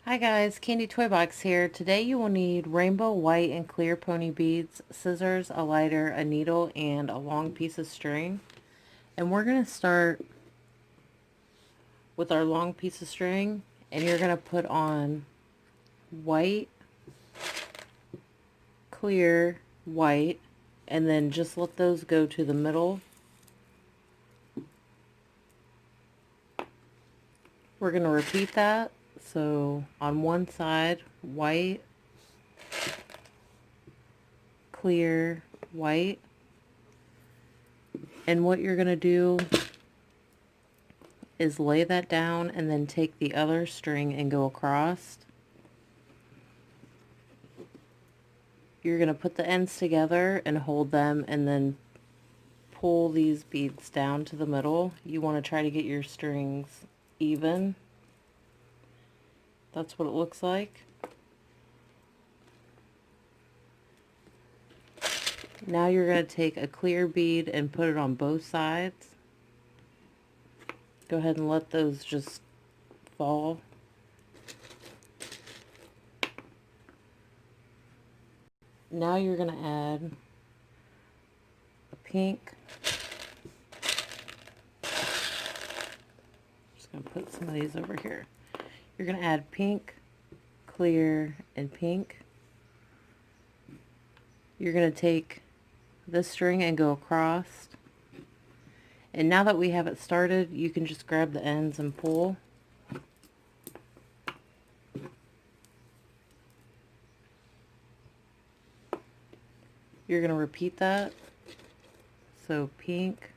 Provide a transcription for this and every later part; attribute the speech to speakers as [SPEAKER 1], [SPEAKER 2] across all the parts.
[SPEAKER 1] Hi guys, Candy Toy Box here. Today you will need rainbow, white, and clear pony beads, scissors, a lighter, a needle, and a long piece of string. And we're going to start with our long piece of string, and you're going to put on white, clear, white, and then just let those go to the middle. We're going to repeat that. So on one side, white, clear, white. And what you're going to do is lay that down and then take the other string and go across. You're going to put the ends together and hold them and then pull these beads down to the middle. You want to try to get your strings even. That's what it looks like. Now you're going to take a clear bead and put it on both sides. Go ahead and let those just fall. Now you're going to add a pink. Just going to put some of these over here. You're going to add pink, clear, and pink. You're going to take this string and go across. And now that we have it started, you can just grab the ends and pull. You're going to repeat that. So pink,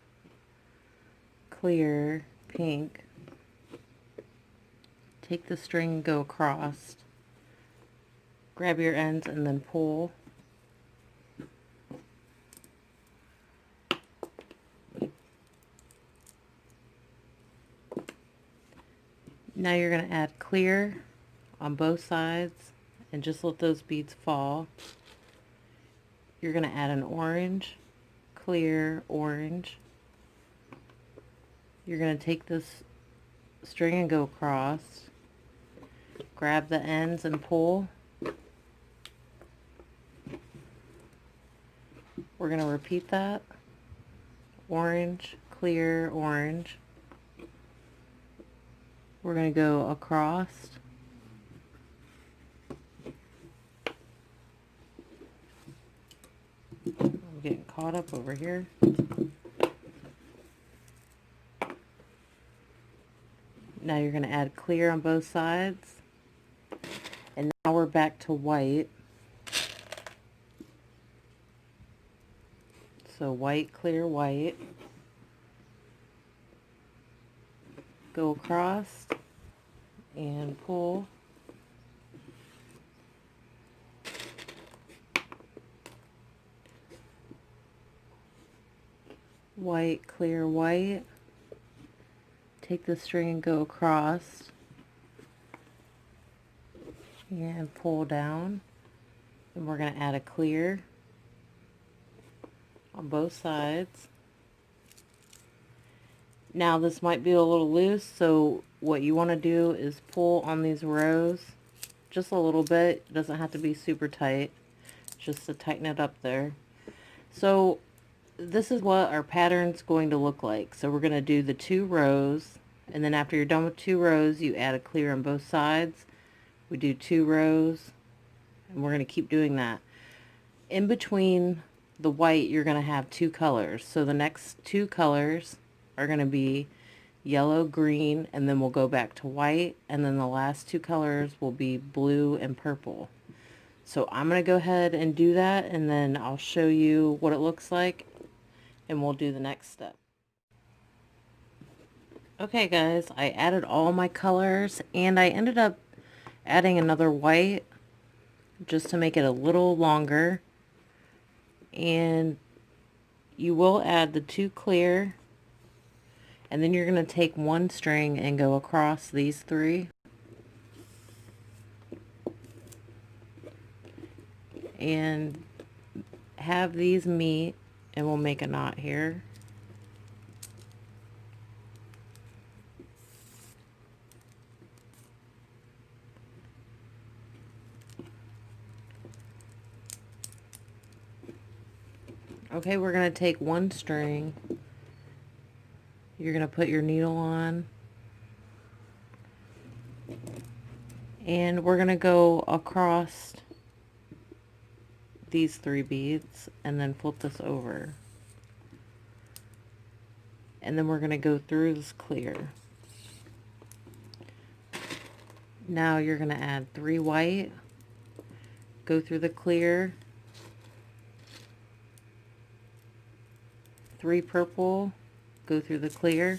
[SPEAKER 1] clear, pink. Take the string and go across. Grab your ends and then pull. Now you're going to add clear on both sides and just let those beads fall. You're going to add an orange, clear, orange. You're going to take this string and go across. Grab the ends and pull. We're going to repeat that. Orange, clear, orange. We're going to go across. I'm getting caught up over here. Now you're going to add clear on both sides. And now we're back to white. So white, clear, white. Go across and pull. White, clear, white. Take the string and go across and pull down. And we're going to add a clear on both sides. Now this might be a little loose, so what you want to do is pull on these rows just a little bit. It doesn't have to be super tight, just to tighten it up there. So this is what our pattern's going to look like. So we're going to do the 2 rows, and then after you're done with 2 rows, you add a clear on both sides. We do 2 rows, and we're going to keep doing that. In between the white, you're going to have 2 colors. So the next 2 colors are going to be yellow, green, and then we'll go back to white, and then the last 2 colors will be blue and purple. So I'm going to go ahead and do that, and then I'll show you what it looks like, and we'll do the next step. Okay guys, I added all my colors, and I ended up adding another white just to make it a little longer. And you will add the 2 clear, and then you're going to take 1 string and go across these 3 and have these meet, and we'll make a knot here. Okay, we're going to take one string. You're going to put your needle on. And we're going to go across these 3 beads and then flip this over. And then we're going to go through this clear. Now you're going to add 3 white, go through the clear, 3 purple, go through the clear.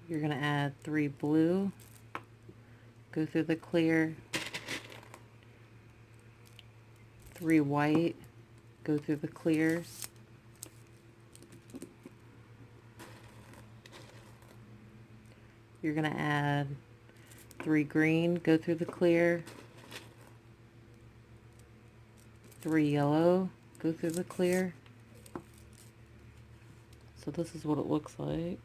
[SPEAKER 1] You're going to add 3 blue, go through the clear, 3 white, go through the clear, you're going to add 3 green, go through the clear, 3 yellow, go through the clear. So this is what it looks like.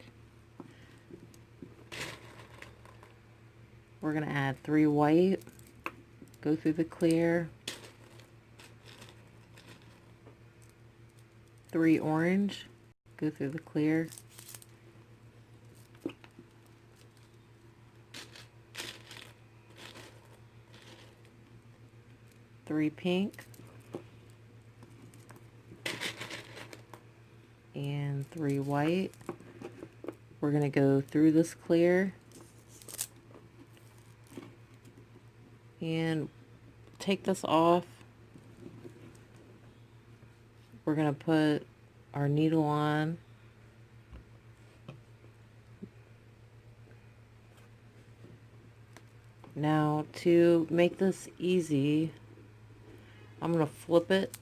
[SPEAKER 1] We're going to add 3 white, go through the clear, 3 orange, go through the clear, 3 pink, and 3 white. We're going to go through this clear and take this off. We're going to put our needle on. Now to make this easy, I'm going to flip it.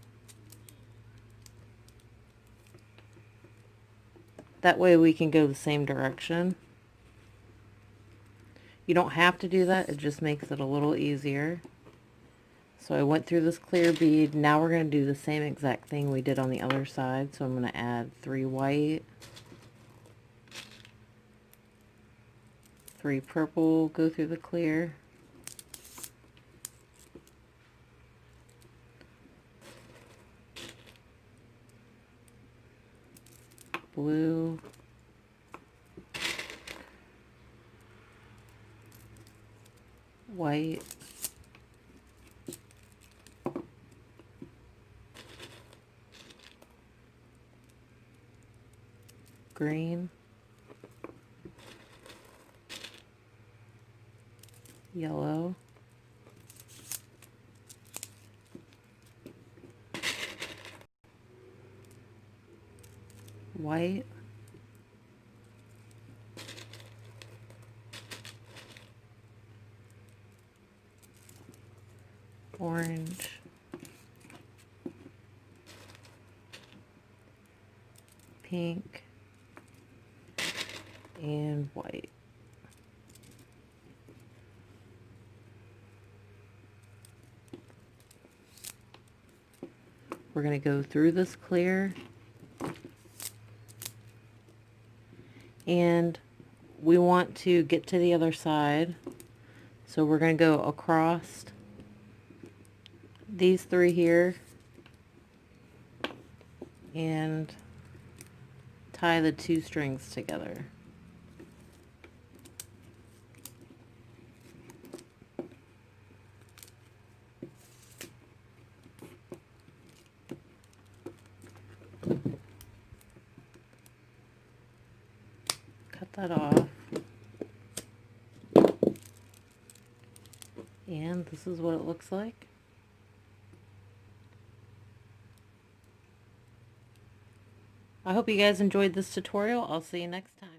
[SPEAKER 1] That way we can go the same direction. You don't have to do that, it just makes it a little easier. So I went through this clear bead. Now we're going to do the same exact thing we did on the other side. So I'm going to add 3 white, 3 purple, go through the clear, blue, white, green, yellow, white, orange, pink, and white. We're going to go through this clear, and we want to get to the other side, so we're going to go across these 3 here and tie the 2 strings together. Cut that off, and this is what it looks like. I hope you guys enjoyed this tutorial. I'll see you next time.